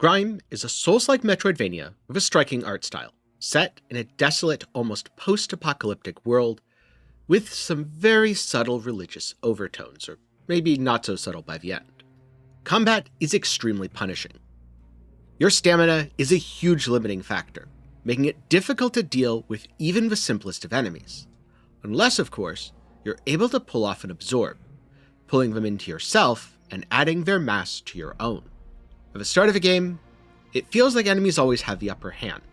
Grime is a Soulslike Metroidvania with a striking art style, set in a desolate, almost post-apocalyptic world with some very subtle religious overtones, or maybe not so subtle by the end. Combat is extremely punishing. Your stamina is a huge limiting factor, making it difficult to deal with even the simplest of enemies. Unless, of course, you're able to pull off an absorb, pulling them into yourself and adding their mass to your own. At the start of a game, it feels like enemies always have the upper hand,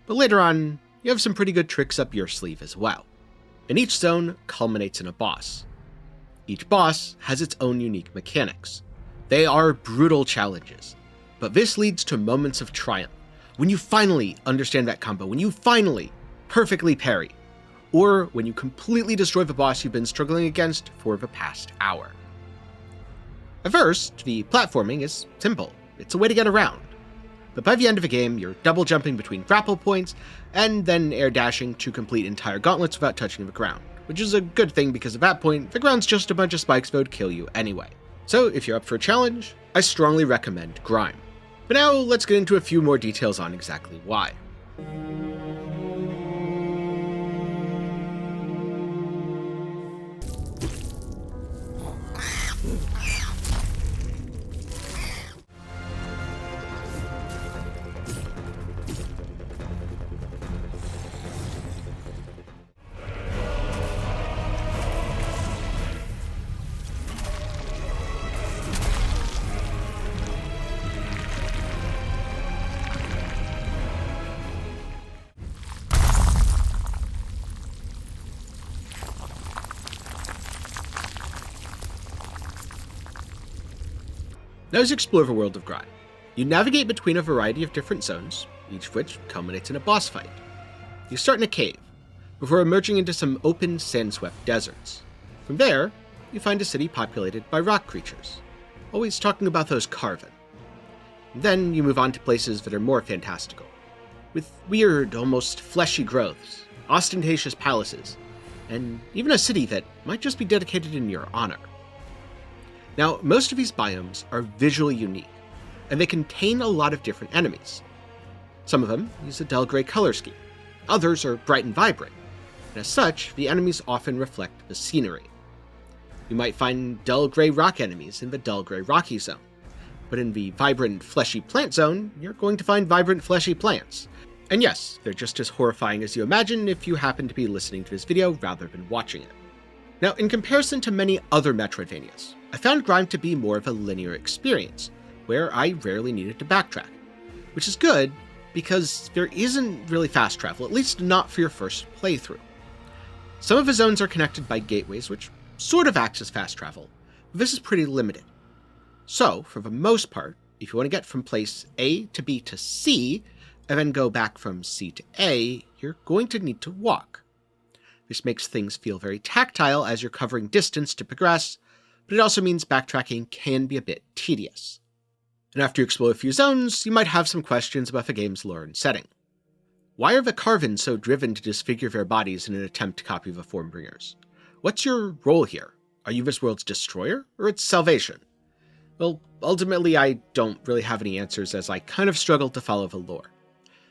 but later on, you have some pretty good tricks up your sleeve as well. And each zone culminates in a boss. Each boss has its own unique mechanics. They are brutal challenges, but this leads to moments of triumph when you finally understand that combo, when you finally perfectly parry, or when you completely destroy the boss you've been struggling against for the past hour. At first, the platforming is simple. It's a way to get around. But by the end of the game, you're double jumping between grapple points, and then air dashing to complete entire gauntlets without touching the ground, which is a good thing because at that point, the ground's just a bunch of spikes that would kill you anyway. So if you're up for a challenge, I strongly recommend Grime. But now let's get into a few more details on exactly why. Now let's explore the world of Grime. You navigate between a variety of different zones, each of which culminates in a boss fight. You start in a cave, before emerging into some open, sand-swept deserts. From there, you find a city populated by rock creatures, always talking about those carven. Then you move on to places that are more fantastical, with weird, almost fleshy growths, ostentatious palaces, and even a city that might just be dedicated in your honor. Now, most of these biomes are visually unique, and they contain a lot of different enemies. Some of them use a dull gray color scheme, others are bright and vibrant, and as such, the enemies often reflect the scenery. You might find dull gray rock enemies in the dull gray rocky zone, but in the vibrant fleshy plant zone, you're going to find vibrant fleshy plants. And yes, they're just as horrifying as you imagine if you happen to be listening to this video rather than watching it. Now, in comparison to many other Metroidvanias, I found Grime to be more of a linear experience, where I rarely needed to backtrack, which is good because there isn't really fast travel, at least not for your first playthrough. Some of the zones are connected by gateways, which sort of acts as fast travel, but this is pretty limited. So, for the most part, if you want to get from place A to B to C, and then go back from C to A, you're going to need to walk. This makes things feel very tactile as you're covering distance to progress, but it also means backtracking can be a bit tedious. And after you explore a few zones, you might have some questions about the game's lore and setting. Why are the Carven so driven to disfigure their bodies in an attempt to copy the Formbringers? What's your role here? Are you this world's destroyer, or its salvation? Well, ultimately I don't really have any answers as I kind of struggled to follow the lore.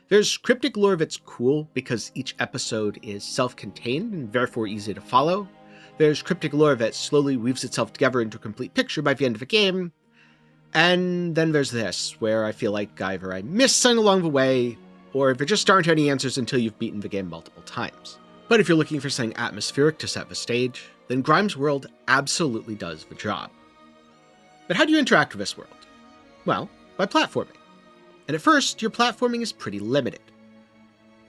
There's cryptic lore that's cool because each episode is self-contained and therefore easy to follow. There's cryptic lore that slowly weaves itself together into a complete picture by the end of the game. And then there's this, where I feel like either I missed something along the way, or there just aren't any answers until you've beaten the game multiple times. But if you're looking for something atmospheric to set the stage, then Grime's world absolutely does the job. But how do you interact with this world? Well, by platforming. And at first, your platforming is pretty limited.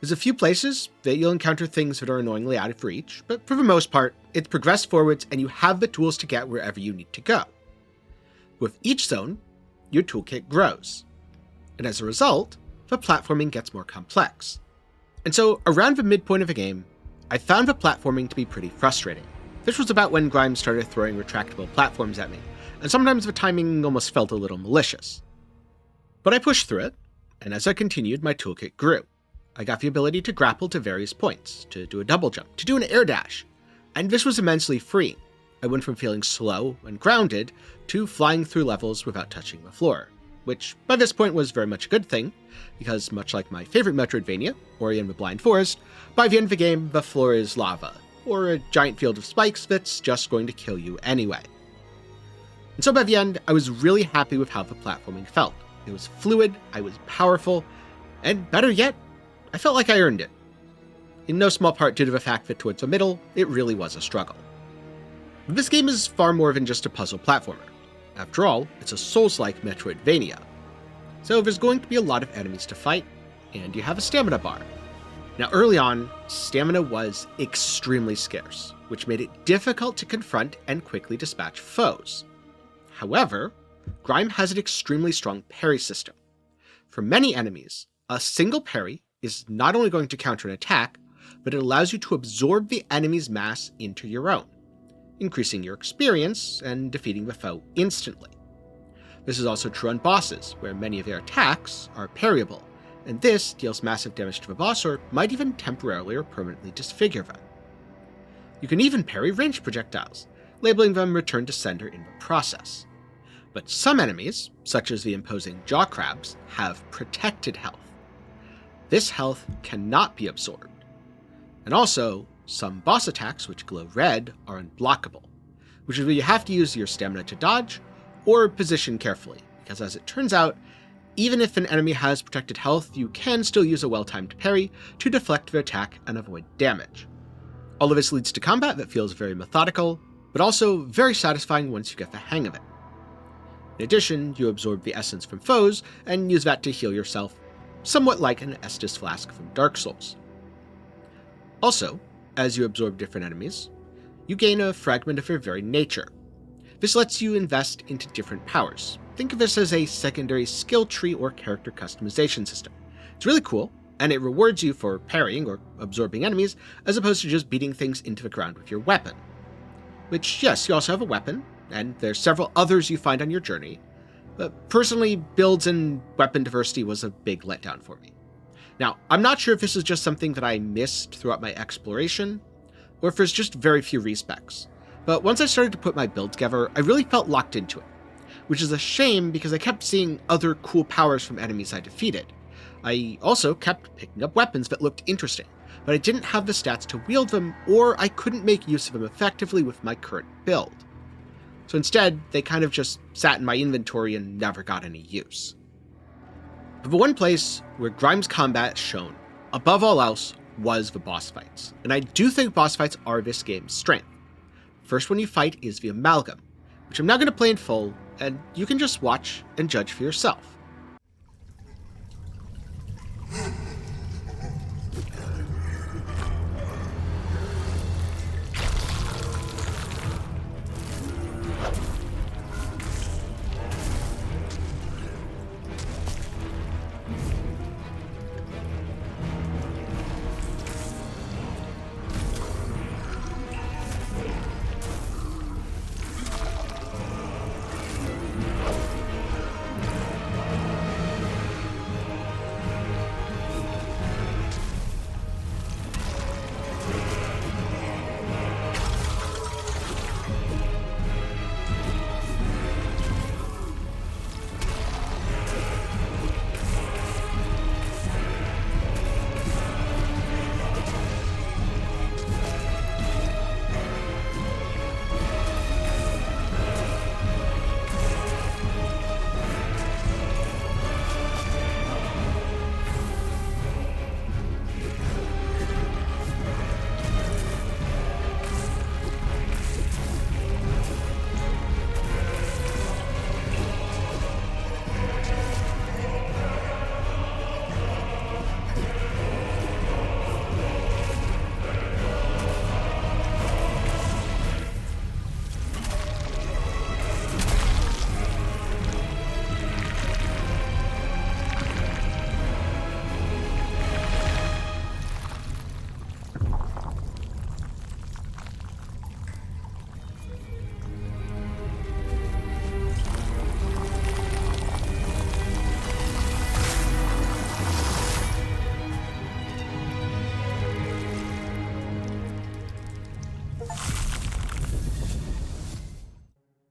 There's a few places that you'll encounter things that are annoyingly out of reach, but for the most part, it's progress forwards and you have the tools to get wherever you need to go. With each zone, your toolkit grows. And as a result, the platforming gets more complex. And so, around the midpoint of the game, I found the platforming to be pretty frustrating. This was about when Grime started throwing retractable platforms at me, and sometimes the timing almost felt a little malicious. But I pushed through it, and as I continued, my toolkit grew. I got the ability to grapple to various points, to do a double jump, to do an air dash, and this was immensely freeing. I went from feeling slow and grounded to flying through levels without touching the floor. which by this point was very much a good thing, because much like my favorite Metroidvania, Ori and the Blind Forest, by the end of the game the floor is lava, or a giant field of spikes that's just going to kill you anyway. And so by the end, I was really happy with how the platforming felt. It was fluid, I was powerful, and better yet, I felt like I earned it. In no small part due to the fact that towards the middle, it really was a struggle. This game is far more than just a puzzle platformer. After all, it's a Soulslike Metroidvania. So there's going to be a lot of enemies to fight, and you have a stamina bar. Now early on, stamina was extremely scarce, which made it difficult to confront and quickly dispatch foes. However, Grime has an extremely strong parry system. For many enemies, a single parry is not only going to counter an attack, but it allows you to absorb the enemy's mass into your own, increasing your experience and defeating the foe instantly. This is also true on bosses, where many of their attacks are parryable, and this deals massive damage to the boss or might even temporarily or permanently disfigure them. You can even parry ranged projectiles, labeling them return to sender in the process. But some enemies, such as the imposing jaw crabs, have protected health. This health cannot be absorbed. And also, some boss attacks which glow red are unblockable, which is where you have to use your stamina to dodge, or position carefully, because as it turns out, even if an enemy has protected health, you can still use a well-timed parry to deflect their attack and avoid damage. All of this leads to combat that feels very methodical, but also very satisfying once you get the hang of it. In addition, you absorb the essence from foes and use that to heal yourself, somewhat like an Estus flask from Dark Souls. Also, as you absorb different enemies, you gain a fragment of their very nature. This lets you invest into different powers. Think of this as a secondary skill tree or character customization system. It's really cool, and it rewards you for parrying or absorbing enemies, as opposed to just beating things into the ground with your weapon. Which, yes, you also have a weapon, and there's several others you find on your journey, but personally, builds and weapon diversity was a big letdown for me. Now, I'm not sure if this is just something that I missed throughout my exploration, or if there's just very few respecs, but once I started to put my build together, I really felt locked into it, which is a shame because I kept seeing other cool powers from enemies I defeated. I also kept picking up weapons that looked interesting, but I didn't have the stats to wield them, or I couldn't make use of them effectively with my current build. So instead, they kind of just sat in my inventory and never got any use. But the one place where Grime's combat shone, above all else, was the boss fights, and I do think boss fights are this game's strength. First one you fight is the Amalgam, which I'm now going to play in full, and you can just watch and judge for yourself.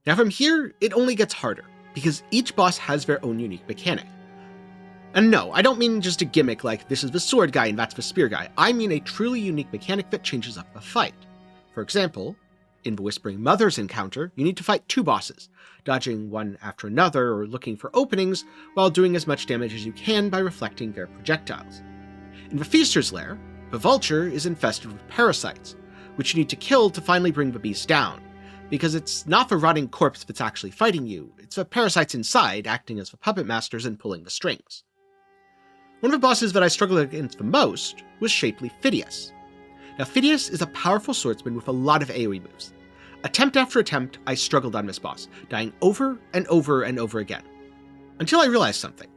Now from here, it only gets harder, because each boss has their own unique mechanic. And no, I don't mean just a gimmick like this is the sword guy and that's the spear guy. I mean a truly unique mechanic that changes up the fight. For example, in the Whispering Mother's encounter, you need to fight 2 bosses, dodging one after another or looking for openings while doing as much damage as you can by reflecting their projectiles. In the Feaster's Lair, the Vulture is infested with parasites, which you need to kill to finally bring the beast down, because it's not the rotting corpse that's actually fighting you, it's the parasites inside acting as the puppet masters and pulling the strings. One of the bosses that I struggled against the most was Shapely Phidias. Now Phidias is a powerful swordsman with a lot of AoE moves. Attempt after attempt, I struggled on this boss, dying over and over and over again. Until I realized something.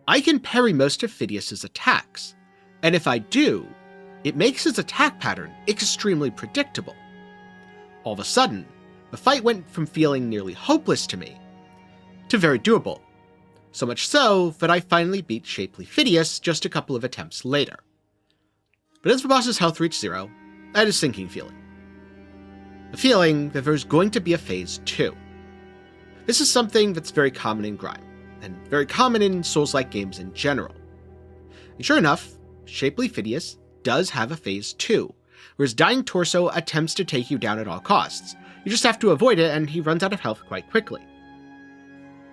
I can parry most of Phidias' attacks, and if I do, it makes his attack pattern extremely predictable. All of a sudden, the fight went from feeling nearly hopeless to me to very doable. So much so that I finally beat Shapely Phidias just a couple of attempts later. But as the boss's health reached 0, I had a sinking feeling. The feeling that there's going to be a Phase 2. This is something that's very common in Grime, and very common in Souls-like games in general. And sure enough, Shapely Phidias does have a Phase 2, where his dying torso attempts to take you down at all costs. You just have to avoid it and he runs out of health quite quickly.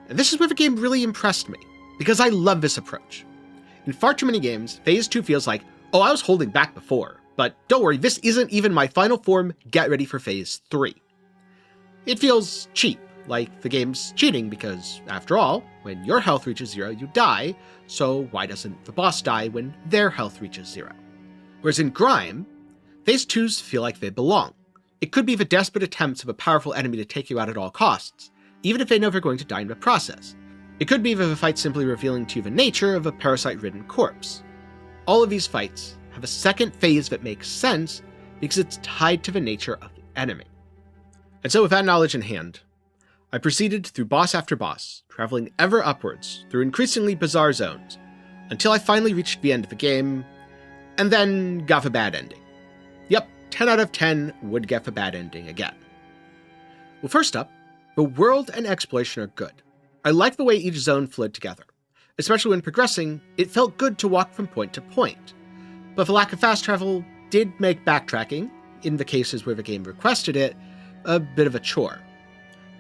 And this is where the game really impressed me, because I love this approach. In far too many games, Phase 2 feels like, oh, I was holding back before, but don't worry, this isn't even my final form, get ready for Phase 3. It feels cheap, like the game's cheating, because after all, when your health reaches 0, you die, so why doesn't the boss die when their health reaches 0? Whereas in Grime, Phase 2s feel like they belong. It could be the desperate attempts of a powerful enemy to take you out at all costs, even if they know they're going to die in the process. It could be the fight simply revealing to you the nature of a parasite-ridden corpse. All of these fights have a second phase that makes sense because it's tied to the nature of the enemy. And so with that knowledge in hand, I proceeded through boss after boss, traveling ever upwards through increasingly bizarre zones, until I finally reached the end of the game, and then got the bad ending. Yep, 10 out of 10 would get the bad ending again. Well, first up, the world and exploration are good. I like the way each zone flowed together. Especially when progressing, it felt good to walk from point to point. But the lack of fast travel did make backtracking, in the cases where the game requested it, a bit of a chore.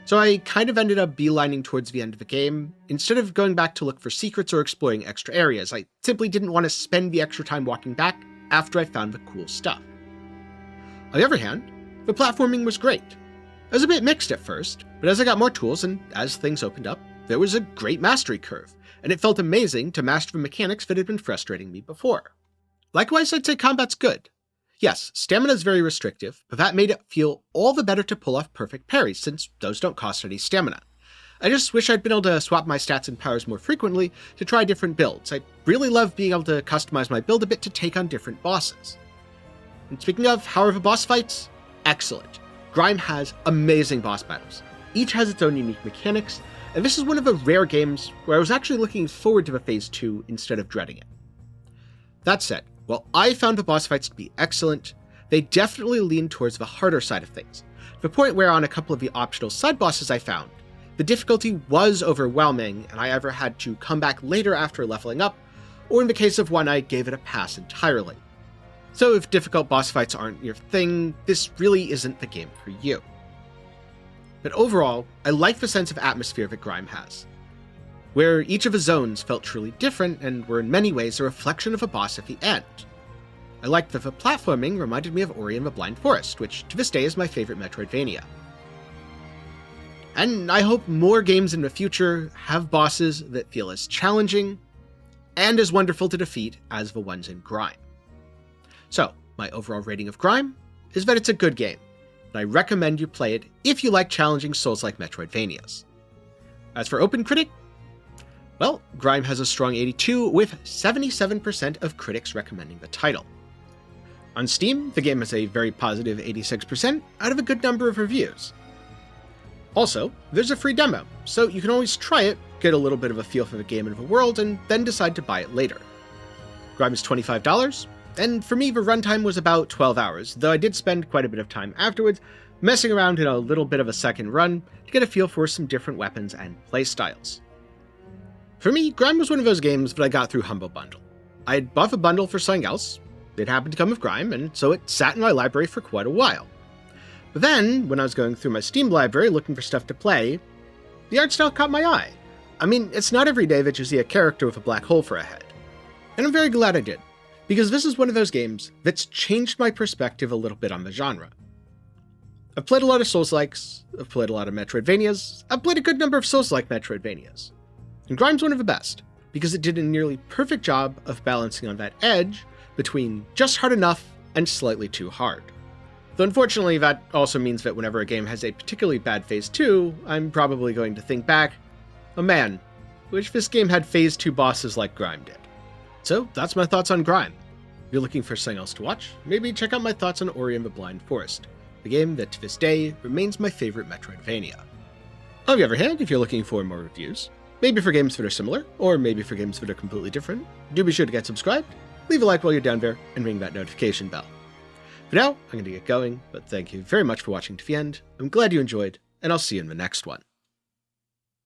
So I kind of ended up beelining towards the end of the game. Instead of going back to look for secrets or exploring extra areas, I simply didn't want to spend the extra time walking back after I found the cool stuff. On the other hand, the platforming was great. I was a bit mixed at first, but as I got more tools and as things opened up, there was a great mastery curve, and it felt amazing to master the mechanics that had been frustrating me before. Likewise, I'd say combat's good. Yes, stamina is very restrictive, but that made it feel all the better to pull off perfect parries, since those don't cost any stamina. I just wish I'd been able to swap my stats and powers more frequently to try different builds. I really love being able to customize my build a bit to take on different bosses. And speaking of, how are the boss fights? Excellent. Grime has amazing boss battles. Each has its own unique mechanics, and this is one of the rare games where I was actually looking forward to the Phase 2 instead of dreading it. That said, while I found the boss fights to be excellent, they definitely lean towards the harder side of things, to the point where on a couple of the optional side bosses I found, the difficulty was overwhelming and I either had to come back later after leveling up, or in the case of one I gave it a pass entirely. So if difficult boss fights aren't your thing, this really isn't the game for you. But overall, I like the sense of atmosphere that Grime has, where each of the zones felt truly different and were in many ways a reflection of a boss at the end. I liked that the platforming reminded me of Ori and the Blind Forest, which to this day is my favorite Metroidvania. And I hope more games in the future have bosses that feel as challenging and as wonderful to defeat as the ones in Grime. So, my overall rating of Grime is that it's a good game, and I recommend you play it if you like challenging Souls-like Metroidvanias. As for OpenCritic, well, Grime has a strong 82, with 77% of critics recommending the title. On Steam, the game has a very positive 86% out of a good number of reviews. Also, there's a free demo, so you can always try it, get a little bit of a feel for the game and the world, and then decide to buy it later. Grime is $25, and for me the runtime was about 12 hours, though I did spend quite a bit of time afterwards, messing around in a little bit of a second run to get a feel for some different weapons and playstyles. For me, Grime was one of those games that I got through Humble Bundle. I had bought a bundle for something else, it happened to come with Grime, and so it sat in my library for quite a while. But then, when I was going through my Steam library looking for stuff to play, the art style caught my eye. I mean, it's not every day that you see a character with a black hole for a head. And I'm very glad I did, because this is one of those games that's changed my perspective a little bit on the genre. I've played a lot of Soulslikes, I've played a lot of Metroidvanias, I've played a good number of Soulslike Metroidvanias. And Grime's one of the best, because it did a nearly perfect job of balancing on that edge between just hard enough and slightly too hard. Though unfortunately that also means that whenever a game has a particularly bad Phase 2, I'm probably going to think back, oh man, wish this game had Phase 2 bosses like Grime did. So that's my thoughts on Grime. If you're looking for something else to watch, maybe check out my thoughts on Ori and the Blind Forest, the game that to this day remains my favorite Metroidvania. On the other hand, if you're looking for more reviews, maybe for games that are similar, or maybe for games that are completely different, do be sure to get subscribed, leave a like while you're down there, and ring that notification bell. For now, I'm going to get going, but thank you very much for watching to the end. I'm glad you enjoyed, and I'll see you in the next one.